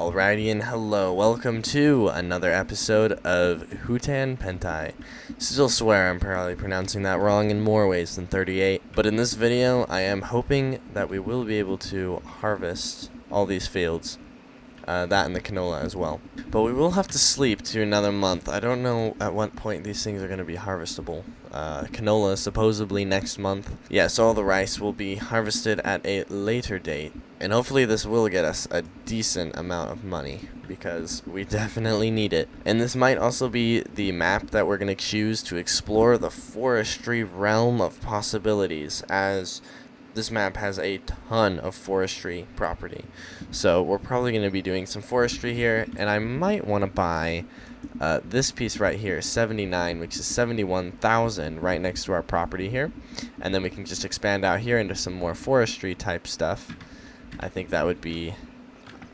Alrighty, and hello, welcome to another episode of Hutan Pantai. Still swear I'm probably pronouncing that wrong in more ways than 38, but in this video I am hoping that we will be able to harvest all these fields, that and the canola as well. But we will have to sleep to another month. I don't know at what point these things are going to be harvestable. Canola supposedly next month. Yes, all the rice will be harvested at a later date. And hopefully this will get us a decent amount of money, because we definitely need it. And this might also be the map that we're going to choose to explore the forestry realm of possibilities, as this map has a ton of forestry property. So we're probably going to be doing some forestry here, and I might want to buy this piece right here, 79, which is 71,000, right next to our property here. And then we can just expand out here into some more forestry type stuff. I think that would be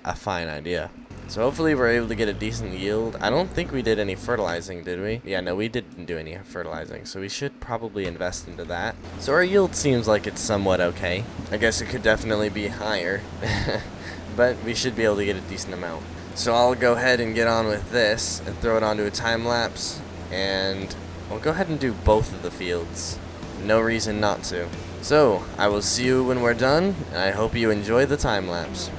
a fine idea. So hopefully we're able to get a decent yield. I don't think we did any fertilizing, did we? Yeah, no, we didn't do any fertilizing, so we should probably invest into that. So our yield seems like it's somewhat okay. I guess it could definitely be higher, but we should be able to get a decent amount. So I'll go ahead and get on with this and throw it onto a time lapse, and we'll go ahead and do both of the fields. No reason not to. So I will see you when we're done, and I hope you enjoy the time lapse.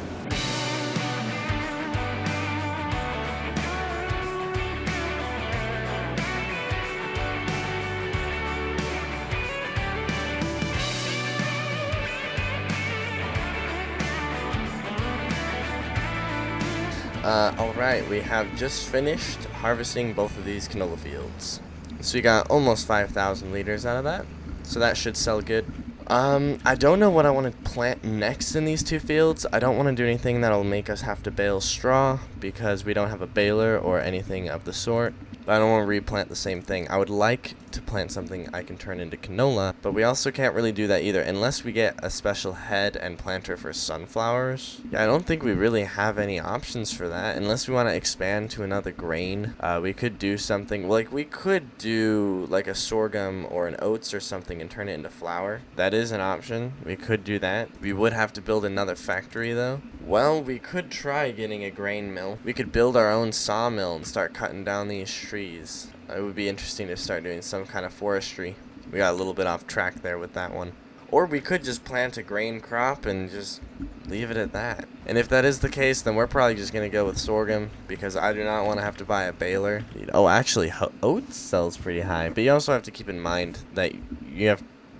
Alright, we have just finished harvesting both of these canola fields. So we got almost 5,000 liters out of that, so that should sell good. I don't know what I want to plant next in these two fields. I don't want to do anything that'll make us have to bale straw, because we don't have a baler or anything of the sort. But I don't want to replant the same thing. I would like to plant something I can turn into canola, but we also can't really do that either unless we get a special head and planter for sunflowers. Yeah, I don't think we really have any options for that unless we want to expand to another grain. We could do something like we could do like a sorghum or an oats or something and turn it into flour. That is an option. We could do that. We would have to build another factory though. Well, we could try getting a grain mill. We could build our own sawmill and start cutting down these trees. It would be interesting to start doing some kind of forestry. We got a little bit off track there with that one. Or we could just plant a grain crop and just leave it at that. And if that is the case, then we're probably just going to go with sorghum, because I do not want to have to buy a baler. Oh, actually, oats sells pretty high. But you also have to keep in mind that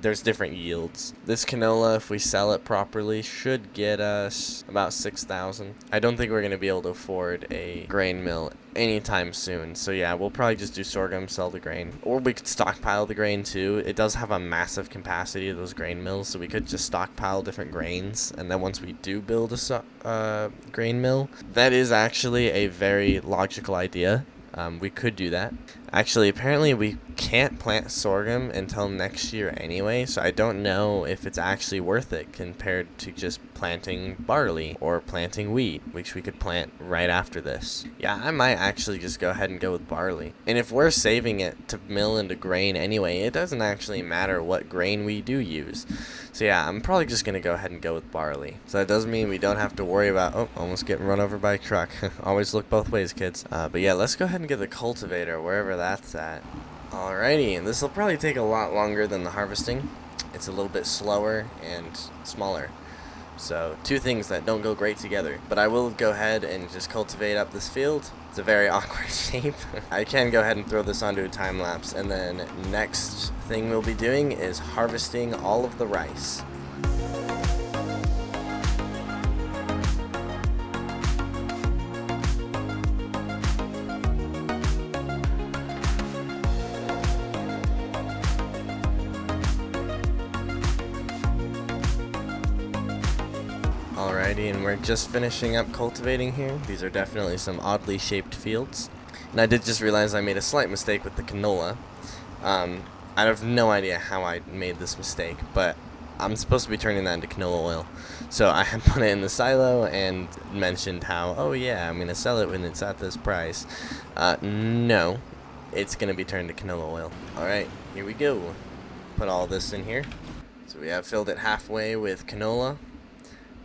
there's different yields. This canola, if we sell it properly, should get us about 6,000. I don't think we're going to be able to afford a grain mill anytime soon. So yeah, we'll probably just do sorghum, sell the grain. Or we could stockpile the grain too. It does have a massive capacity, those grain mills, so we could just stockpile different grains. And then once we do build a grain mill, that is actually a very logical idea. We could do that. Actually, apparently we can't plant sorghum until next year anyway, so I don't know if it's actually worth it compared to just planting barley or planting wheat, which we could plant right after this. Yeah, I might actually just go ahead and go with barley. And if we're saving it to mill into grain anyway, it doesn't actually matter what grain we do use. So yeah, I'm probably just going to go ahead and go with barley. So that does mean we don't have to worry about, oh, almost getting run over by a truck. Always look both ways, kids. But yeah, let's go ahead and get the cultivator wherever that's at. Alrighty, and this will probably take a lot longer than the harvesting. It's a little bit slower and smaller. So two things that don't go great together. But I will go ahead and just cultivate up this field. It's a very awkward shape. I can go ahead and throw this onto a time lapse, and then next thing we'll be doing is harvesting all of the rice. Alrighty, and we're just finishing up cultivating here. These are definitely some oddly shaped fields. And I did just realize I made a slight mistake with the canola. I have no idea how I made this mistake, but I'm supposed to be turning that into canola oil. So I had put it in the silo and mentioned how, oh yeah, I'm going to sell it when it's at this price. No, it's going to be turned to canola oil. Alright, here we go. Put all this in here. So we have filled it halfway with canola,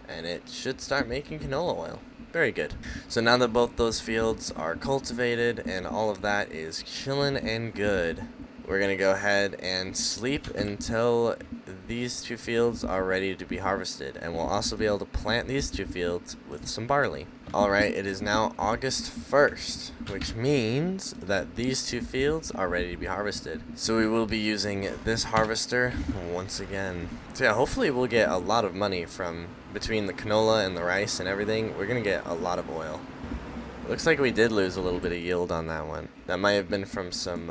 and it should start making canola oil. Very good. So now that both those fields are cultivated and all of that is chillin' and good, we're going to go ahead and sleep until these 2 fields are ready to be harvested. And we'll also be able to plant these 2 fields with some barley. Alright, it is now August 1st, which means that these 2 fields are ready to be harvested. So we will be using this harvester once again. So yeah, hopefully we'll get a lot of money from between the canola and the rice and everything. We're going to get a lot of oil. Looks like we did lose a little bit of yield on that one. That might have been from some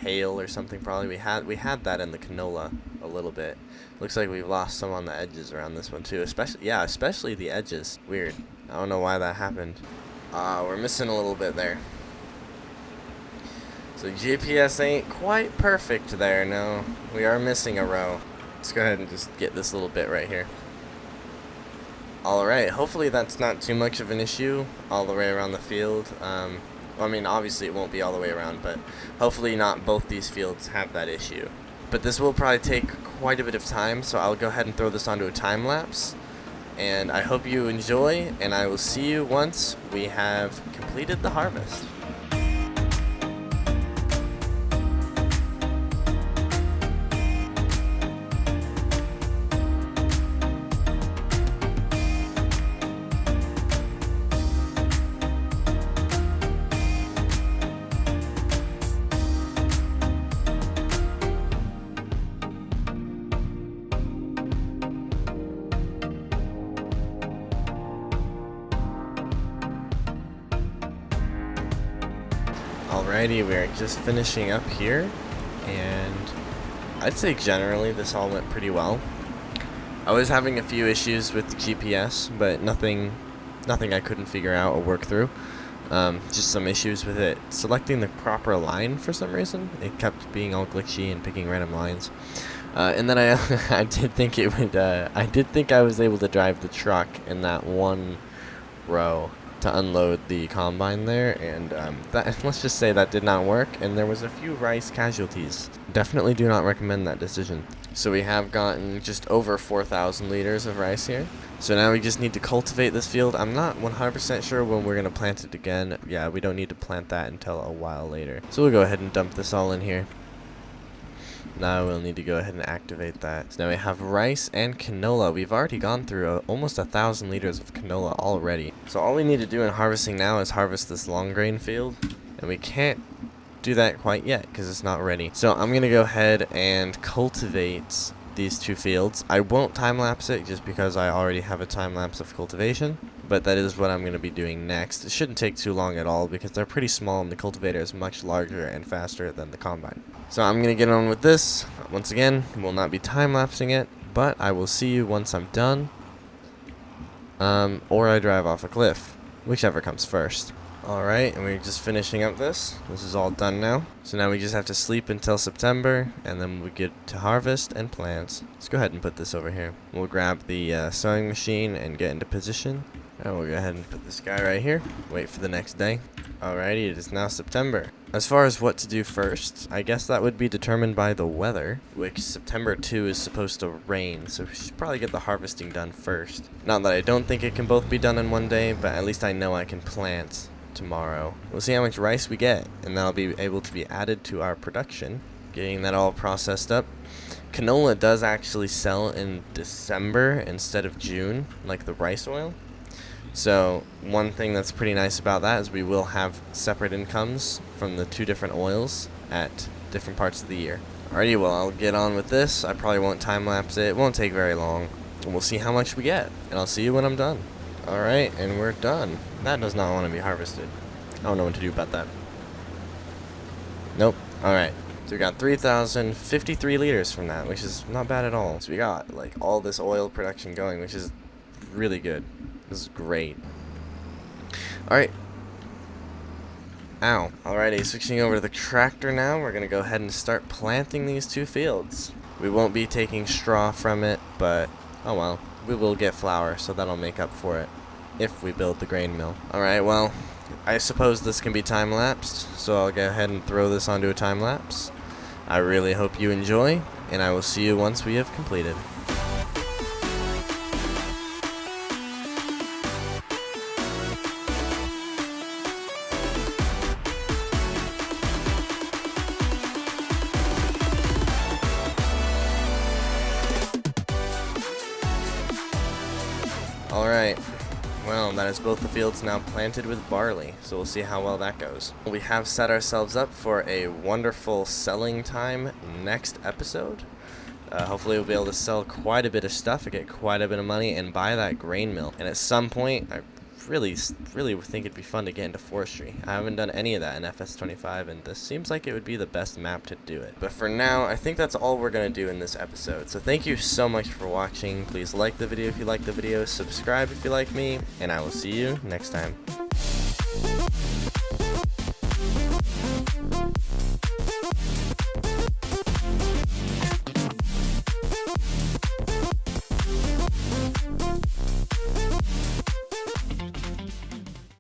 hail or something probably. We had that in the canola a little bit. Looks like we've lost some on the edges around this one too. Especially the edges. Weird. I don't know why that happened. We're missing a little bit there. So GPS ain't quite perfect there, no. We are missing a row. Let's go ahead and just get this little bit right here. Alright, hopefully that's not too much of an issue all the way around the field. I mean, obviously it won't be all the way around, but hopefully not both these fields have that issue. But this will probably take quite a bit of time, so I'll go ahead and throw this onto a time lapse. And I hope you enjoy, and I will see you once we have completed the harvest. Alrighty, we're just finishing up here, and I'd say generally this all went pretty well. I was having a few issues with the GPS, but nothing I couldn't figure out or work through. Just some issues with it selecting the proper line for some reason. It kept being all glitchy and picking random lines. And then I did think it would. I did think I was able to drive the truck in that one row to unload the combine there, and let's just say that did not work, and there was a few rice casualties. Definitely do not recommend that decision. So we have gotten just over 4,000 liters of rice here. So now we just need to cultivate this field. I'm not 100% sure when we're going to plant it again. Yeah, we don't need to plant that until a while later. So we'll go ahead and dump this all in here. Now we'll need to go ahead and activate that. So now we have rice and canola. We've already gone through almost 1,000 liters of canola already. So all we need to do in harvesting now is harvest this long grain field. And we can't do that quite yet because it's not ready. So I'm going to go ahead and cultivate these 2 fields. I won't time lapse it just because I already have a time lapse of cultivation. But that is what I'm going to be doing next. It shouldn't take too long at all because they're pretty small and the cultivator is much larger and faster than the combine. So I'm going to get on with this. Once again, will not be time-lapsing it, but I will see you once I'm done. Or I drive off a cliff, whichever comes first. Alright, and we're just finishing up this. This is all done now. So now we just have to sleep until September, and then we get to harvest and plant. Let's go ahead and put this over here. We'll grab the sewing machine and get into position. And we'll go ahead and put this guy right here. Wait for the next day. Alrighty, it is now September. As far as what to do first, I guess that would be determined by the weather, which September 2 is supposed to rain, so we should probably get the harvesting done first. Not that I don't think it can both be done in one day, but at least I know I can plant tomorrow. We'll see how much rice we get, and that'll be able to be added to our production. Getting that all processed up. Canola does actually sell in December instead of June, like the rice oil. So one thing that's pretty nice about that is we will have separate incomes from the 2 different oils at different parts of the year. Alrighty, well, I'll get on with this. I probably won't time lapse it. It won't take very long. And we'll see how much we get. And I'll see you when I'm done. Alright, and we're done. That does not want to be harvested. I don't know what to do about that. Nope. Alright. So we got 3,053 liters from that, which is not bad at all. So we got like all this oil production going, which is really good. This is great. Alright. Ow. Alrighty, switching over to the tractor now. We're going to go ahead and start planting these 2 fields. We won't be taking straw from it, but oh well. We will get flour, so that'll make up for it if we build the grain mill. Alright, well, I suppose this can be time-lapsed, so I'll go ahead and throw this onto a time-lapse. I really hope you enjoy, and I will see you once we have completed. That is both the fields now planted with barley, so we'll see how well that goes. We have set ourselves up for a wonderful selling time next episode. Hopefully we'll be able to sell quite a bit of stuff, get quite a bit of money, and buy that grain mill. And at some point, I really think it'd be fun to get into forestry. I haven't done any of that in FS-25, and this seems like it would be the best map to do it. But for now, I think that's all we're going to do in this episode. So thank you so much for watching. Please like the video if you like the video, subscribe if you like me, and I will see you next time.